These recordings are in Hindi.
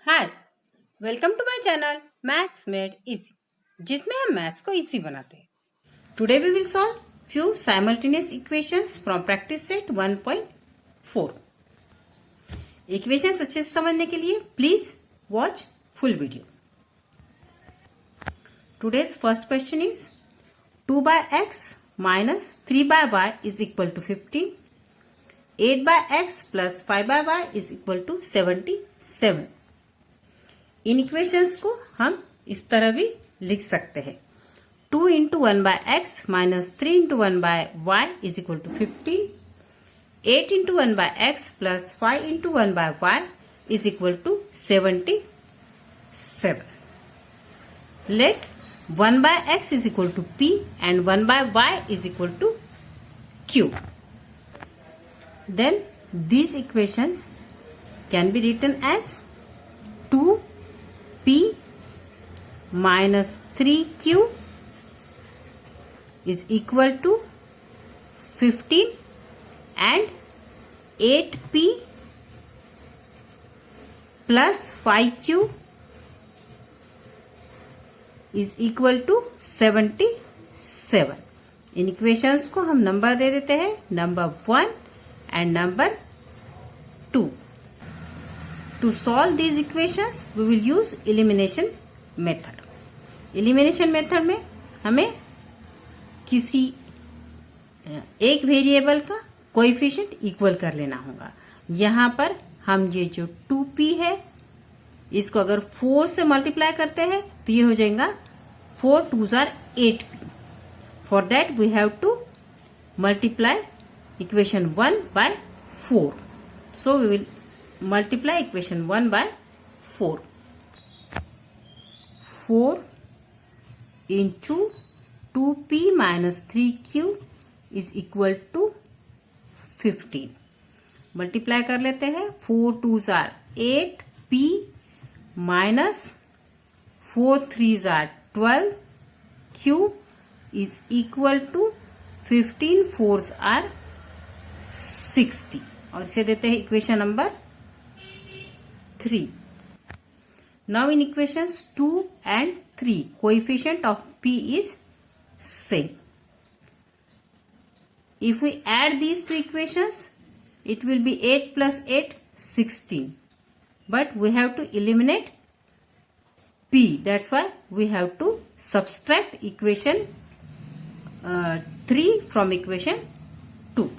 Hi, welcome to my channel maths made easy, जिसमें हम मैथ्स को इजी बनाते हैं। Today we will solve few simultaneous equations from practice set 1.4। Equations अच्छे से समझने के लिए please watch full video. Today's first question is 2/x minus 3/y is equal to 15. 8/x plus 5/y is equal to 77. इन इक्वेशंस को हम इस तरह भी लिख सकते हैं। 2 into 1/x minus 3 into 1/y is equal to 15. 8 into 1/x plus 5 into 1/y is equal to 77. Let 1/x is equal to p and 1/y is equal to q. Then these equations can be written as 2p minus 3q is equal to 15 and 8p plus 5q is equal to 77. इन इक्वेशंस को हम नंबर दे देते हैं, number 1 and number 2. To solve these equations, we will use elimination method. Elimination method में हमें किसी एक वेरिएबल का कोएफिशिएंट इक्वल कर लेना होगा। यहाँ पर हम ये जो 2p है इसको अगर 4 से मल्टीप्लाई करते हैं तो ये हो जाएगा 4 2s are 8p. For that we have to multiply equation 1 by 4. So we will multiply equation 1 by 4. 4 into 2p minus 3q is equal to 15. Multiply कर लेते हैं, 4 2s are 8p minus 4 3s are 12, q is equal to 15 4s are 60 और इसे देते हैं equation number 3. Now in equations 2 and 3 coefficient of p is same. If we add these two equations, it will be 8 plus 8 16. But we have to eliminate p. That's why we have to subtract equation 3 from equation 2.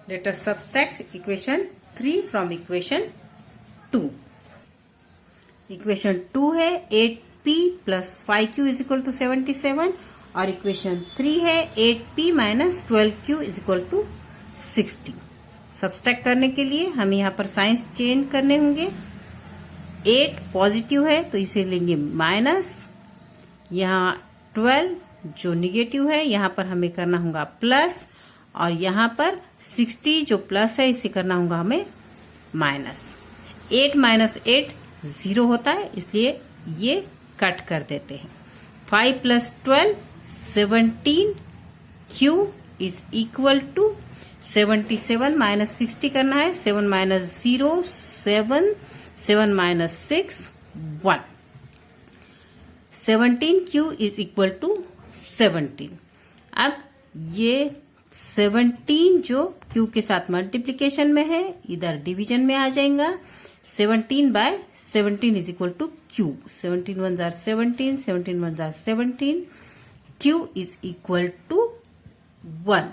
Let us subtract equation 3 from equation 2. Equation 2 है 8p plus 5q is equal to 77 और equation 3 है 8p minus 12q is equal to 60. Subtract करने के लिए हम यहाँ पर साइंस चेंज करने होंगे। 8 पॉजिटिव है तो इसे लेंगे माइनस, यहाँ 12 जो निगेटिव है यहाँ पर हमें करना होगा प्लस, और यहाँ पर 60 जो प्लस है इसे करना होगा हमें माइनस। 8 माइनस 8 0 होता है, इसलिए ये कट कर देते हैं। 5 plus 12 17, q is equal to 77 minus 60 करना है, 7 minus 0 7, 7 minus 6 1, 17 q is equal to 17. अब ये 17 जो q के साथ मल्टीप्लीकेशन में है इधर डिवीजन में आ जाएगा। 17 by 17 is equal to q. 17 1s are 17, 17 1s are 17, q is equal to 1.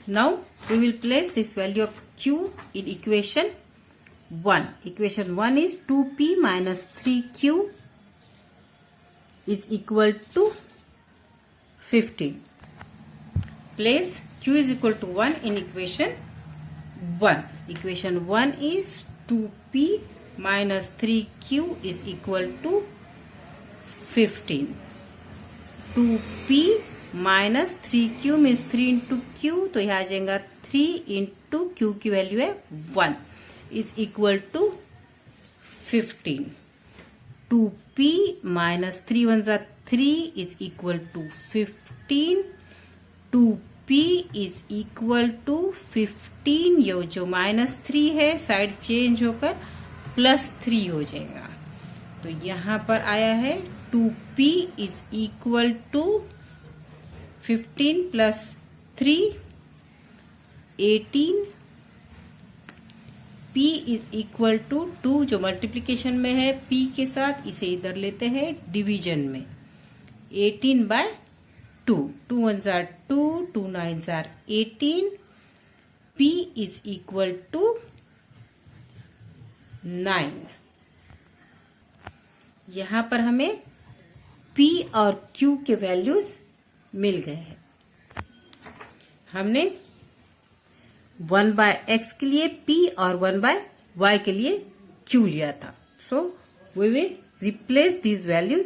Now we will place this value of q in equation 1. Equation 1 is 2p minus 3q is equal to 15. Place q is equal to 1 in equation 1. Equation 1 is 2p minus 3q is equal to 15. 2p minus 3q means 3 into q, तो यहाँ आ जाएगा 3 into q की वैल्यू है 1 is equal to 15. 2p minus 3 1s are 3 is equal to 15. 2 P is equal to 15, ये जो -3 है साइड चेंज होकर +3 हो जाएगा। तो यहां पर आया है 2P is equal to 15 + 3 18, P is equal to 2 जो मल्टीप्लीकेशन में है P के साथ, इसे इधर लेते हैं डिवीजन में, 18/2, 2 1s are 2, 2 9s are 18, P is equal to 9। यहां पर हमें P और Q के वैल्यूज मिल गए हैं। हमने 1/x के लिए P और 1/y के लिए Q लिया था। So we will replace these values.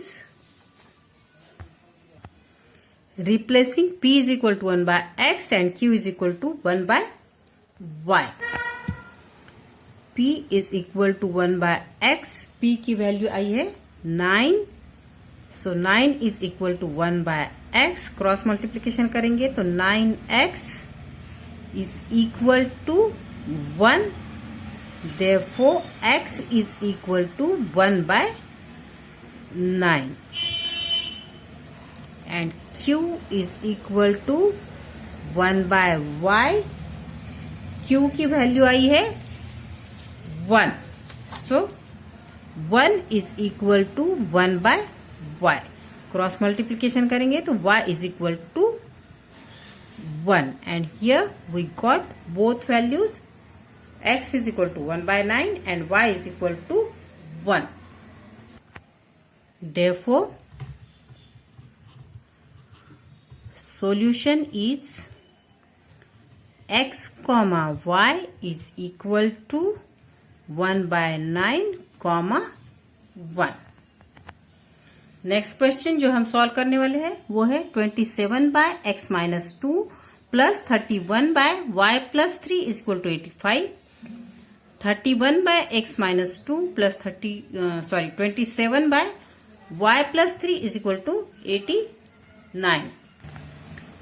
Replacing P is equal to 1/x and Q is equal to 1/y। P is equal to 1/x, P की वैल्यू आई है 9, so 9 is equal to 1/x, cross multiplication करेंगे तो 9x is equal to 1, therefore x is equal to 1/9 and Q is equal to 1/y। Q की वैल्यू आई है 1, so 1 is equal to 1/y, cross multiplication करेंगे तो y is equal to 1 and here we got both values, x is equal to 1/9 and y is equal to 1. Therefore solution is x comma y is equal to 1/9 comma 1। Next question जो हम सॉल्व करने वाले हैं वो है 27/x - 2 + 31/y + 3 is equal to 85। 31/x - 2 + 27/y + 3 is equal to 89।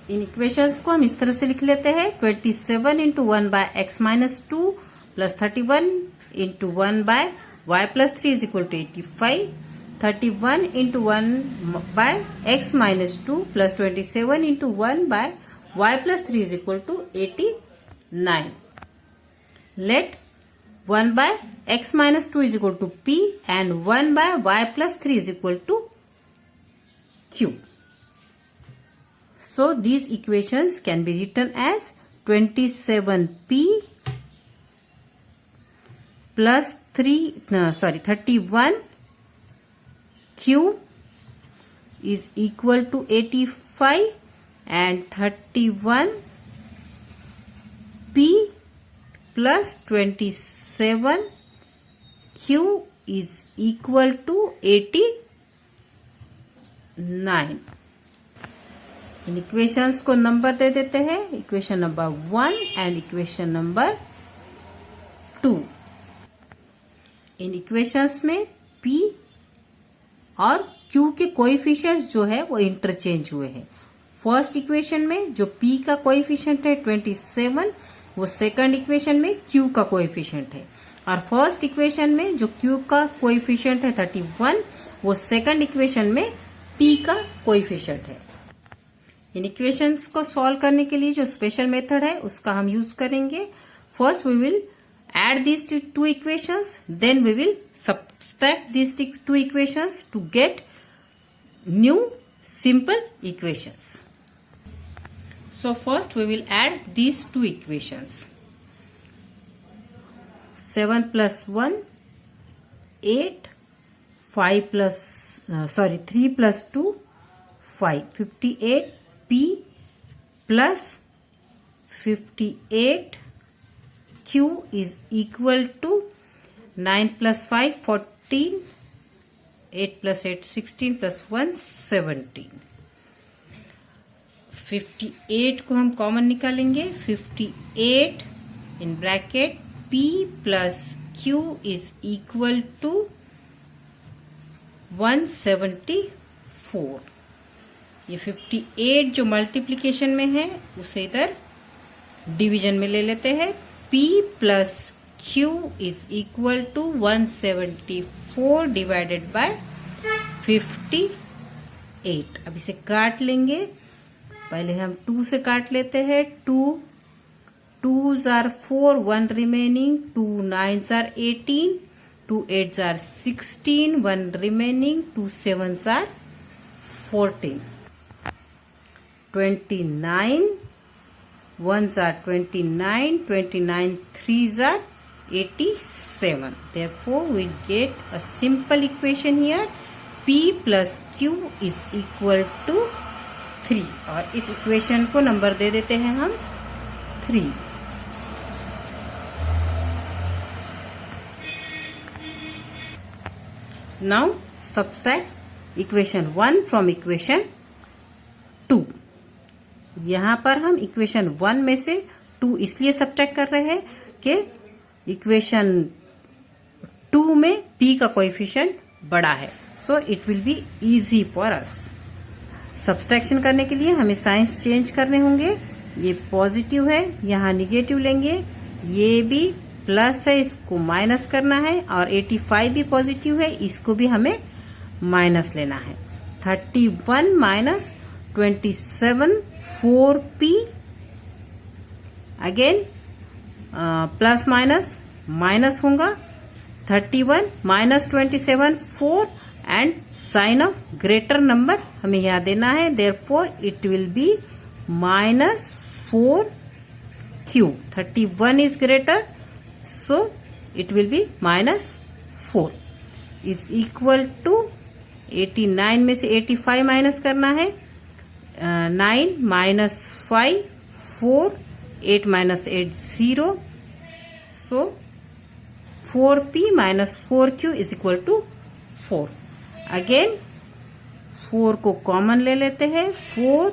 इन इक्वेशंस को हम इस तरह से लिख लेते हैं, 27 × 1/x - 2 + 31 × 1/y + 3 is equal to 85। 31 × 1/x - 2 + 27 × 1/y + 3 is equal to 89. Let 1/x - 2 is equal to P and 1/y + 3 is equal to Q. So these equations can be written as 27P plus 31 Q is equal to 85 and 31 P plus 27 Q is equal to 89। इन इक्वेशंस को नंबर दे देते हैं, equation number 1 and equation number 2। In equations में P और Q के कोएफिशिएंट्स जो है वो इंटरचेंज हुए हैं। फर्स्ट इक्वेशन में जो P का कोएफिशिएंट है 27, वो सेकंड इक्वेशन में Q का कोएफिशिएंट है, और फर्स्ट इक्वेशन में जो Q का कोएफिशिएंट है 31, वो सेकंड इक्वेशन में P का कोएफिशिएंट है। इन इक्वेशंस को सॉल्व करने के लिए जो स्पेशल मेथड है उसका हम यूज करेंगे। First we will add these two equations, then we will subtract these two equations to get new simple equations. So first we will add these two equations. 7 plus 1 8, 3 plus 2 5, 58 P plus 58 Q is equal to 9 plus 5 14, 8 plus 8 16 plus 1 17। 58 को हम कॉमन निकालेंगे, 58 in bracket P plus Q is equal to 174। ये 58 जो मल्टीप्लिकेशन में है उसे इधर डिवीजन में ले लेते हैं। P plus Q is equal to 174 divided by 58। अब इसे काट लेंगे। पहले हम 2 से काट लेते हैं। 2 2s are 4, 1 remaining, 2 9s are 18, 2 8s are 16, 1 remaining, 2 7s are 14. 29, 1s are 29, 29 3s are 87. Therefore, we get a simple equation here. P plus Q is equal to 3. और इस इक्वेशन को नंबर दे देते हैं हम 3. Now subtract equation 1 from equation 2. यहाँ पर हम इक्वेशन 1 में से 2 इसलिए सब्ट्रैक्ट कर रहे हैं कि इक्वेशन 2 में p का कोएफिशिएंट बड़ा है, so it will be easy for us. Subtraction करने के लिए हमें साइंस चेंज करने होंगे। ये पॉजिटिव है, यहाँ निगेटिव लेंगे, ये भी प्लस है, इसको माइनस करना है, और 85 भी पॉजिटिव है, इसको भी हमें माइनस लेना है। 31 minus 27 4p, again plus minus minus होगा। 31 minus 27 4 and sign of greater number हमें यहाँ देना है। Therefore it will be minus 4q। 31 is greater, so it will be minus 4 is equal to 89 में से 85 माइनस करना है। 9 minus 5 4, 8 minus 8 0, so 4p minus 4q is equal to 4. Again 4 को कॉमन ले लेते हैं। 4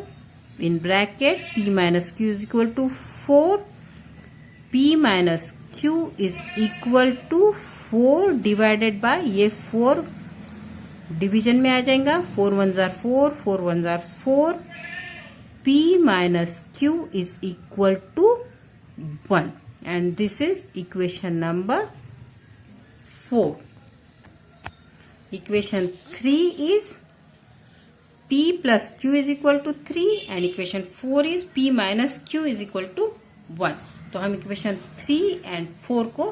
in bracket p minus q is equal to 4. p minus Q is equal to 4 divided by, ये 4 डिवीजन में आ जाएगा। 4 1s are 4, 4 1s are 4. P minus Q is equal to 1, and this is equation number 4. Equation 3 is P plus Q is equal to 3, and equation 4 is P minus Q is equal to 1. तो हम इक्वेशन 3 एंड 4 को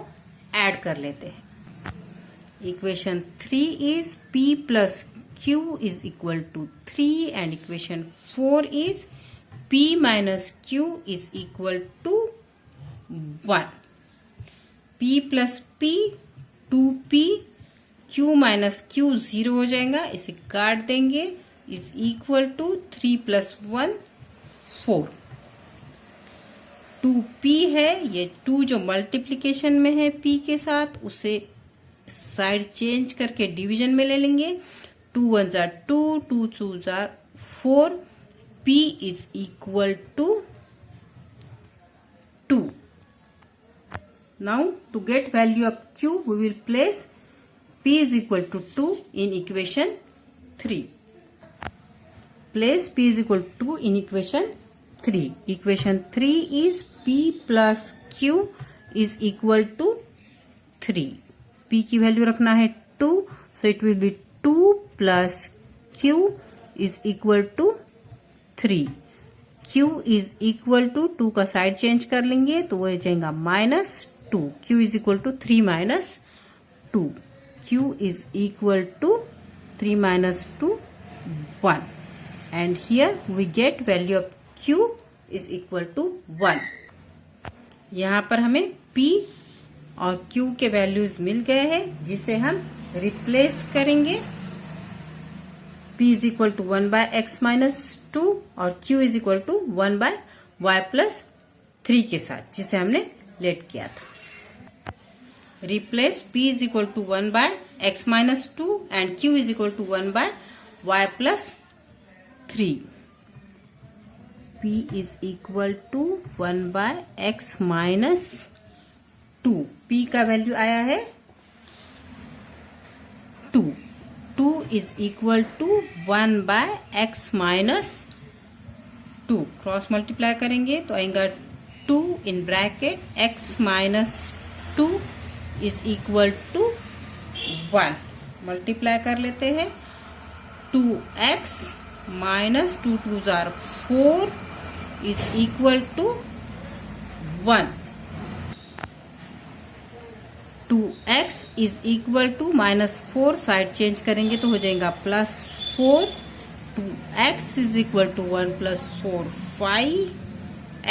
ऐड कर लेते हैं। Equation 3 is p plus q is equal to 3, and equation 4 is p minus q is equal to 1. p plus p 2p, q minus q 0 हो जाएगा, इसे काट देंगे, is equal to 3 plus 1 4. 2p है, ये 2 जो मल्टीप्लिकेशन में है p के साथ, उसे साइड चेंज करके डिवीजन में ले लेंगे। 2 1s are 2, 2 2s are 4. p is equal to 2. Now to get value of q, we will place p is equal to 2 in equation 3. Place p is equal to 2 in equation 3. Equation 3 is p plus q is equal to 3. p की वैल्यू रखना है 2, so it will be 2 plus q is equal to 3. q is equal to 2 का साइड चेंज कर लेंगे तो वो हो जाएगा -2. q is equal to 3 minus 2. q is equal to 3 minus 2 1, and here we get value of q is equal to 1. यहाँ पर हमें p और q के वैल्यूज मिल गए हैं, जिसे हम रिप्लेस करेंगे। p is equal to 1 by x minus 2 और q is equal to 1 by y plus 3 के साथ, जिसे हमने लेट किया था। Replace p is equal to 1 by x minus 2 and q is equal to 1 by y plus 3. p is equal to 1 by x minus 2. p का वैल्यू आया है 2. 2 is equal to 1 by x minus 2. Cross multiply करेंगे तो आएगा 2 in bracket x minus 2 is equal to 1. Multiply कर लेते हैं 2x minus 2 2s are 4 is equal to 1. 2x is equal to minus 4 side change करेंगे तो हो जाएगा plus 4. 2x is equal to 1 plus 4 5.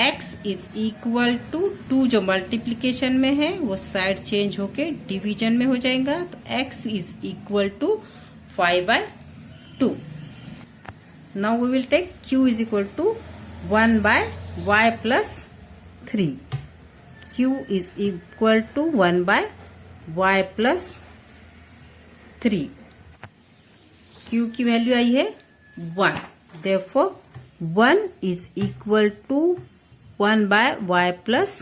x is equal to 2 जो मल्टीप्लीकेशन में है वो साइड चेंज होके डिवीजन में हो जाएगा तो x is equal to 5 by 2. Now we will take q is equal to 1 by y plus 3. q is equal to 1 by y plus 3. q की वैल्यू आई है 1. Therefore 1 is equal to 1 by y plus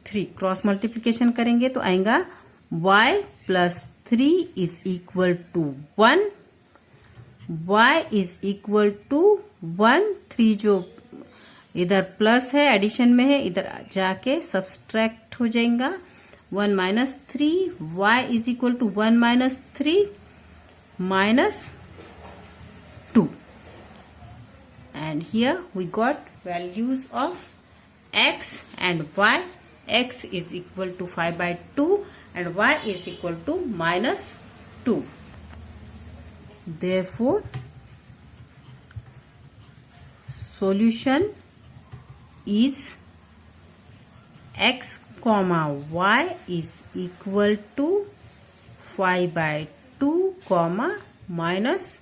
3. Cross multiplication करेंगे तो आएगा y plus 3 is equal to 1. y is equal to 1. 3 जो इधर प्लस है एडिशन में है इधर जाके सब्सट्रैक्ट हो जाएगा. 1 minus 3. y is equal to 1 minus 3 minus 2. And here we got values of x and y. x is equal to 5 by 2 and y is equal to minus 2. Therefore, solution is x comma y is equal to 5 by 2 comma minus